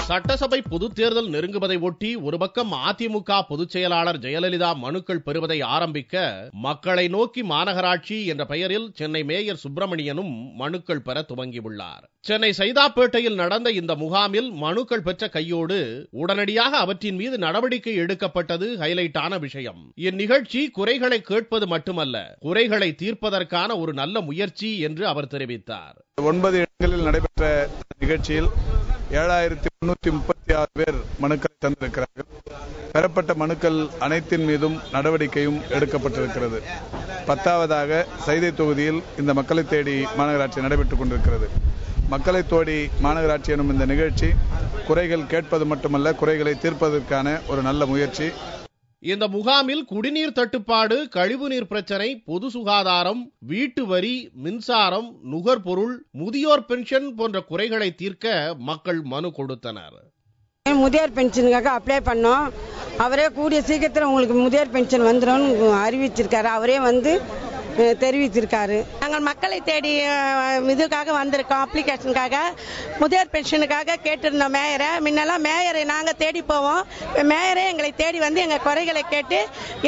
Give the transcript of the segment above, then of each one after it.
சட்டசபை பொதுத் தேர்தல் நெருங்குவதை ஒட்டி ஒரு பக்கம் அதிமுக பொதுச் செயலாளர் ஜெயலலிதா மனுக்கள் பெறுவதை ஆரம்பிக்க, மக்களை நோக்கி மாநகராட்சி என்ற பெயரில் சென்னை மேயர் சுப்பிரமணியனும் மனுக்கள் பெற துவங்கியுள்ளார். சென்னை சைதாப்பேட்டையில் நடந்த இந்த முகாமில் மனுக்கள் பெற்ற கையோடு உடனடியாக அவற்றின் மீது நடவடிக்கை எடுக்கப்பட்டது ஹைலைட்டான விஷயம். இந்நிகழ்ச்சி குறைகளை கேட்பது மட்டுமல்ல, குறைகளை தீர்ப்பதற்கான ஒரு நல்ல முயற்சி என்று அவர் தெரிவித்தார். 9 இடங்களில் நடைபெற்ற நிகழ்ச்சியில் 7336 பேர் மனுக்களை தந்திருக்கிறார்கள். பெறப்பட்ட மனுக்கள் அனைத்தின் மீதும் நடவடிக்கையும் எடுக்கப்பட்டிருக்கிறது. 10வதாக சைதை தொகுதியில் இந்த மக்களை தேடி மாநகராட்சி நடைபெற்றுக் கொண்டிருக்கிறது. மக்களை தேடி மாநகராட்சி எனும் இந்த நிகழ்ச்சி குறைகள் கேட்பது மட்டுமல்ல, குறைகளை தீர்ப்பதற்கான ஒரு நல்ல முயற்சி. இந்த முகாமில் குடிநீர் தட்டுப்பாடு, கழிவுநீர் பிரச்சனை, பொது சுகாதாரம், வீட்டு வரி, மின்சாரம், நுகர்பொருள், முதியோர் பென்ஷன் போன்ற குறைகளை தீர்க்க மக்கள் மனு கொடுத்தனர். முதியோர் பென்ஷனுக்காக அப்ளை பண்ணோம். அவரே கூடிய சீக்கிரத்தில் உங்களுக்கு முதியோர் பென்ஷன் வந்துடும் அறிவிச்சிருக்காரு. அவரே வந்து தெரிவித்திருக்காரு. நாங்கள் மக்களை தேடி இதுக்காக வந்திருக்கோம். அப்ளிகேஷனுக்காக, முதியோர் பென்ஷனுக்காக கேட்டிருந்தோம் மேயரை. முன்னெல்லாம் மேயரை நாங்கள் தேடி போவோம். மேயரே எங்களை தேடி வந்து எங்கள் குறைகளை கேட்டு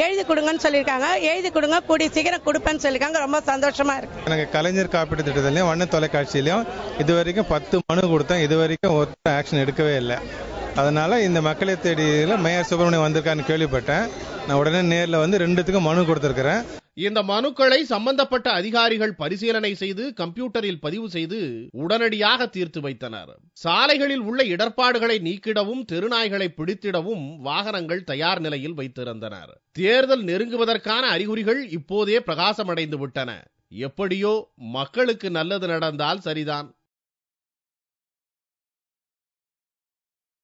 எழுதி கொடுங்கன்னு சொல்லியிருக்காங்க. எழுதி கொடுங்க, கூடிய சீக்கிரம் கொடுப்பேன்னு சொல்லியிருக்காங்க. ரொம்ப சந்தோஷமா இருக்கு. எனக்கு கலைஞர் காப்பீட்டு திட்டத்திலையும் வண்ண தொலைக்காட்சியிலையும் இதுவரைக்கும் 10 மனு கொடுத்தேன். இதுவரைக்கும் ஒரு ஆக்ஷன் எடுக்கவே இல்லை. அதனால இந்த மக்களை தேடியில மேயர் சுப்பிரமணியம் வந்திருக்கான்னு கேள்விப்பட்டேன். நான் உடனே நேரில் வந்து 2த்துக்கும் மனு கொடுத்திருக்கிறேன். இந்த மனுக்களை சம்பந்தப்பட்ட அதிகாரிகள் பரிசீலனை செய்து கம்ப்யூட்டரில் பதிவு செய்து உடனடியாக தீர்த்து வைத்தனர். சாலைகளில் உள்ள இடர்பாடுகளை நீக்கிடவும், தெருநாய்களை பிடித்திடவும் வாகனங்கள் தயார் நிலையில் வைத்திருந்தனர். தேர்தல் நெருங்குவதற்கான அறிகுறிகள் இப்போதே பிரகாசமடைந்து விட்டன. எப்படியோ மக்களுக்கு நல்லது நடந்தால் சரிதான்.